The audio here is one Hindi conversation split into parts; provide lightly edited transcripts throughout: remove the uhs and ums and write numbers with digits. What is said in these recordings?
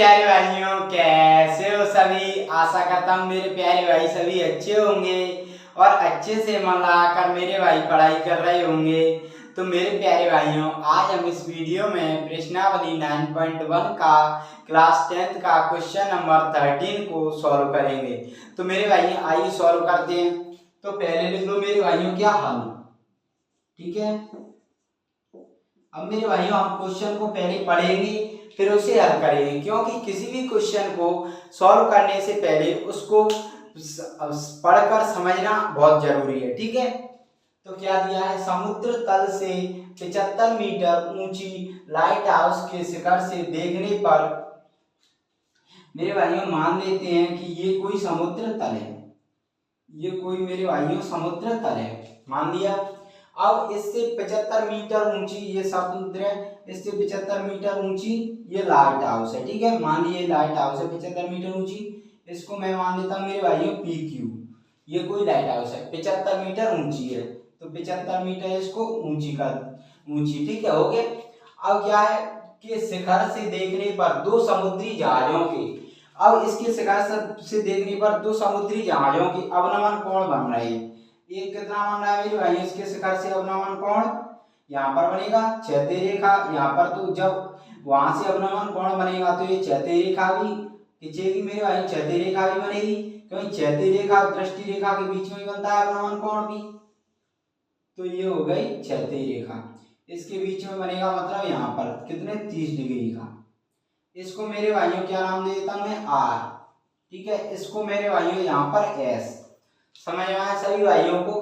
प्यारे भाइयों, कैसे हो सभी। आशा करता हूँ मेरे प्यारे भाई सभी अच्छे होंगे और अच्छे से मन लगाकर मेरे भाई पढ़ाई कर रहे होंगे। तो मेरे प्यारे भाइयों, आज हम इस वीडियो में प्रश्नावली 9.1 का क्लास 10th का क्वेश्चन नंबर 13 को सॉल्व करेंगे। तो मेरे भाइयों आइए सॉल्व करते हैं। तो पहले लिख लो मेरे भाइयों क्या हल, ठीक है। अब मेरे भाइयों हम क्वेश्चन को पहले पढ़ेंगे फिर उसे हल करेंगे, क्योंकि किसी भी क्वेश्चन को सॉल्व करने से पहले उसको पढ़कर समझना बहुत जरूरी है, ठीक है। तो क्या दिया है, समुद्र तल से 75 मीटर ऊंची लाइट हाउस के शिखर से देखने पर मेरे भाइयों मान लेते हैं कि ये कोई समुद्र तल है, ये कोई मेरे भाइयों समुद्र तल है, मान लिया। अब इससे 75 मीटर ऊंची ये समुद्र है, इससे 75 मीटर ऊंची ये लाइट हाउस है, ठीक है। मान लीजिए लाइट हाउस है 75 मीटर ऊंची, इसको मैं मान लेता हूँ मेरे भाइयों PQ। ये कोई लाइट हाउस है 75 मीटर ऊंची है, तो 75 मीटर इसको ऊंची, ठीक है, हो गया। अब क्या है कि शिखर से देखने पर दो समुद्री जहाजों के, अब इसके शिखर से देखने पर दो समुद्री जहाजों के अवनमन कोण बन रहे हैं। एक कितना बन रहा है मेरे भाई, इसके शिखर से अवनमन कोण यहाँ पर बनेगा क्षैतिज रेखा, यहाँ पर तो जब वहां से अवनमन कोण बनेगा तो ये क्षैतिज रेखा भी खींचेगी मेरे भाई, क्षैतिज रेखा भी बनेगी, क्योंकि क्षैतिज रेखा और दृष्टि रेखा के बीच में बनता है अवनमन कोण भी। तो ये हो गई क्षैतिज रेखा, इसके बीच में बनेगा मतलब यहाँ पर कितने 30 डिग्री का। इसको मेरे भाइयों क्या नाम दे देता हूं मैं R, ठीक है। इसको मेरे भाइयों यहाँ पर S, समझ में आया सभी भाइयों को।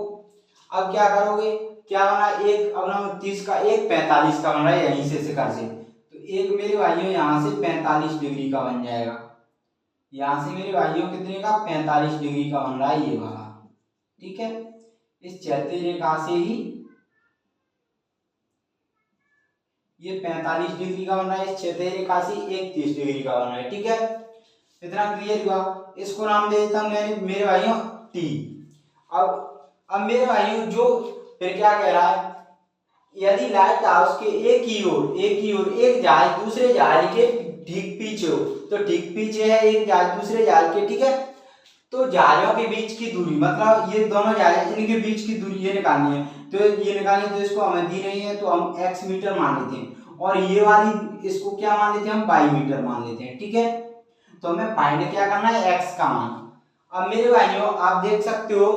अब क्या करोगे, क्या बना, एक अब 30 का एक 45 का बन रहा है यहीं से शिखर से, तो एक मेरे भाइयों यहाँ से 45 डिग्री का बन जाएगा, यहाँ से मेरे भाइयों कितने का 45 डिग्री का बन रहा है ये वाला, ठीक है। इस क्षैतिज रेखा से ही ये 45 डिग्री का बन रहा है, इस क्षैतिज रेखा से 31 डिग्री का बन रहा है, ठीक है। इतना क्लियर हुआ। इसको नाम दे देता हूं मैंने मेरे भाइयों T। अब मेरे भाइयों जो फिर क्या कह रहा है, यदि लाइट हाउस के एक ही ओर एक जहाज दूसरे जहाज के ठीक पीछे हो, तो ठीक पीछे है एक जहाज दूसरे जहाज के, ठीक है। तो जहाजों के बीच की दूरी, मतलब ये दोनों जहाज इनके बीच की दूरी ये निकालनी है, तो ये निकालनी, तो इसको हमें दी नहीं है तो हम x मीटर मान लेते हैं, और ये वाली इसको क्या मान लेते हैं हम y मीटर मान लेते हैं, ठीक है। तो हमें फाइंड क्या करना है, x का मान। अब मेरे भाइयों आप देख सकते हो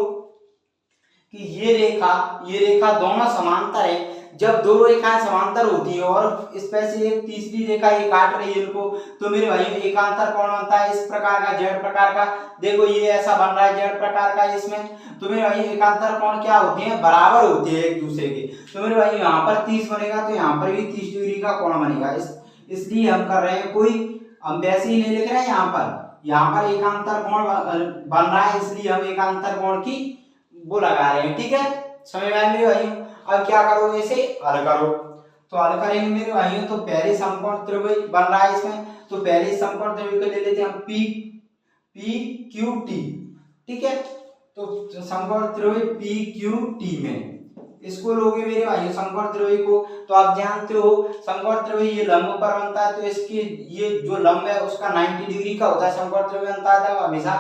कि ये रेखा दोनों समांतर है। जब दो रेखाएं समांतर होती है और इसमें से एक तीसरी रेखा ये काट रही है इनको, तो मेरे भाइयों एकांतर कोण बनता है इस प्रकार का, z प्रकार का। देखो ये ऐसा बन रहा है z प्रकार का इसमें, तो मेरे भाई एकांतर कोण क्या होते हैं, बराबर होते हैं एक दूसरे के। तो मेरे भाई यहाँ पर 30 बनेगा तो यहाँ पर भी 30 डिग्री का कोण बनेगा, इसलिए हम कर रहे हैं कोई, हम वैसे ही नहीं लिख रहे हैं, यहाँ पर एकांतर कोण बन रहा है, इसलिए हम एकांतर कोण की वो लगा रहे हैं, ठीक है। समझ में आया मेरे भाइयों। अब क्या करोगे, इसे हल करो। तो हल करेंगे मेरे भाइयों, तो पहले समकोण त्रिभुज बन रहा है इसमें, तो पहले समकोण त्रिभुज को ले लेते हैं हम PQT, ठीक है। तो समकोण त्रिभुज PQT में इसको लोगे मेरे भाइयों समकोण त्रिभुज को, तो आप जानते हो समकोण त्रिभुज ये लंब पर बनता है, तो इसके ये जो लंब है उसका 90 डिग्री का होता है, समकोण त्रिभुज बनता है हमेशा।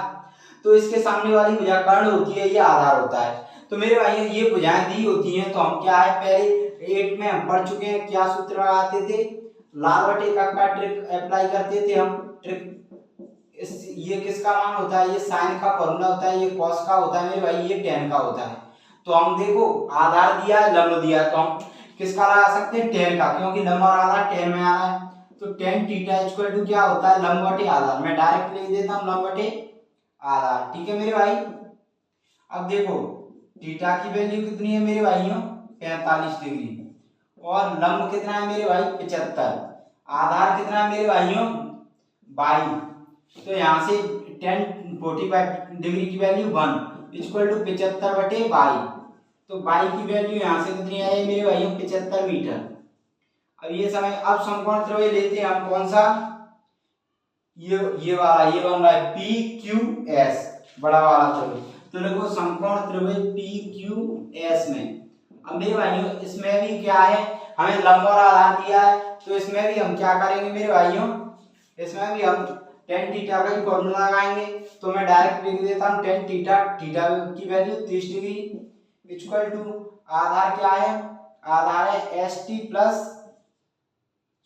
तो इसके सामने वाली भुजा कर्ण होती है, ये आधार होता है। तो मेरे भाइयों ये भुजाएं दी होती हैं, तो हम क्या है पहले 8 में हम पढ़ चुके हैं, क्या सूत्र लगाते थे, लाल बटे का ट्रिक अप्लाई करते थे हम, ट्रिक ये किसका मान होता है, ये साइन का फॉर्मूला होता है, ये कॉस का होता है मेरे भाई, ये टेन का होता है। तो हम देखो आधार दिया है लंब दिया है, तो हम किसका लगा सकते हैं, टेन का, क्योंकि लंब और आधार टेन में आ रहा है। तो टेन थीटा इक्वल टू क्या होता है, लंब बटे आधार, मैं डायरेक्ट लिख देता हूँ लंब बटे आधार, ठीक है मेरे भाई। अब देखो थीटा की वैल्यू कितनी है मेरे भाइयों 45 डिग्री, और लंब कितना है मेरे भाई 75, आधार कितना है मेरे भाइयों 22। तो यहाँ से 45 डिग्री की वैल्यू 1 इक्वल टू 75 बटे 22, तो 22 की वैल्यू यहाँ से कितनी आई मेरे भाइयों 75 मीटर। अब ये समय, अब समकोण त्रिभुज लेते हैं हम, कौन सा, ये वाला, ये बन रहा है PQS, बड़ा वाला त्रिभुज। तो देखो समकोण त्रिभुज PQS में, अब मेरे भाइयों इसमें भी क्या है, हमें लंब और आधार दिया है, तो इसमें भी हम क्या करेंगे मेरे भाइयों, इसमें भी हम टेन थीटा का ही फॉर्मूला लगाएंगे। तो मैं डायरेक्ट लिख देता हूँ टेन थीटा, थीटा की वैल्यू 30 डिग्री इक्वल टू आधार क्या है, आधार है एस टी प्लस,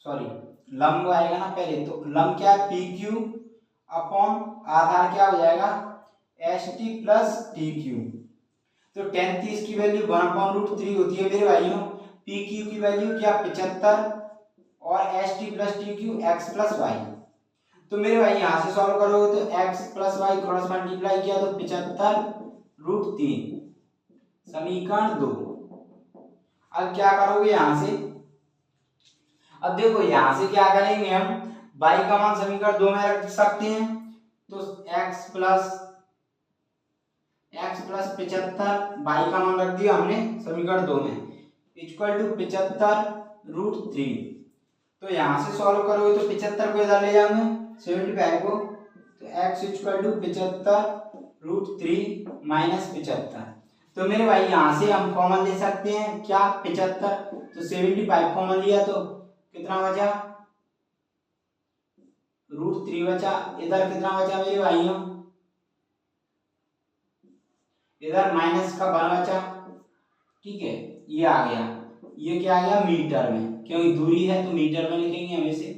सॉरी लंब आएगा ना पहले, तो लंब क्या है पी क्यू अपॉन आधार क्या हो जाएगा S T plus T Q. तो टेन 30 की वैल्यू 1/√3 होती है मेरे भाइयों। पी क्यू की वैल्यू क्या 75 और S T plus T Q X plus Y. तो मेरे भाई यहाँ से सॉल्व करोगे तो x plus Y cross multiply किया तो 75√3 समीकरण 2। अब क्या करोगे यहाँ से, अब देखो यहाँ से क्या करेंगे हम, y का मान समीकरण 2 में रख सकते हैं। तो x प्लस 75 y का मान रख दिया हमने समीकरण 2 में इक्वल टू 75√3। तो यहाँ से सॉल्व करोगे तो 75 को इधर ले जाओगे 75 को, तो x इक्वल टू 75√3 माइनस 75। तो मेरे भाई यहाँ से हम कॉमन ले सकते हैं क्या 75, तो 75 कॉमन लिया तो कितना बचा √3 बचा। इधर कितना बचा मेरे भाइयों, इधर माइनस का 1 बचा, ठीक है। ये आ गया, ये क्या आ गया मीटर में, क्योंकि दूरी है तो मीटर में लिखेंगे हमेशा।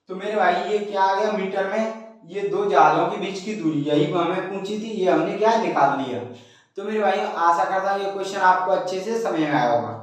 तो मेरे भाई ये क्या आ गया मीटर में, ये दो जहाजों के बीच की दूरी यही हमें पूछी थी, ये हमने क्या निकाल लिया। तो मेरे भाई आशा करता हूँ ये क्वेश्चन आपको अच्छे से समझ में आया होगा।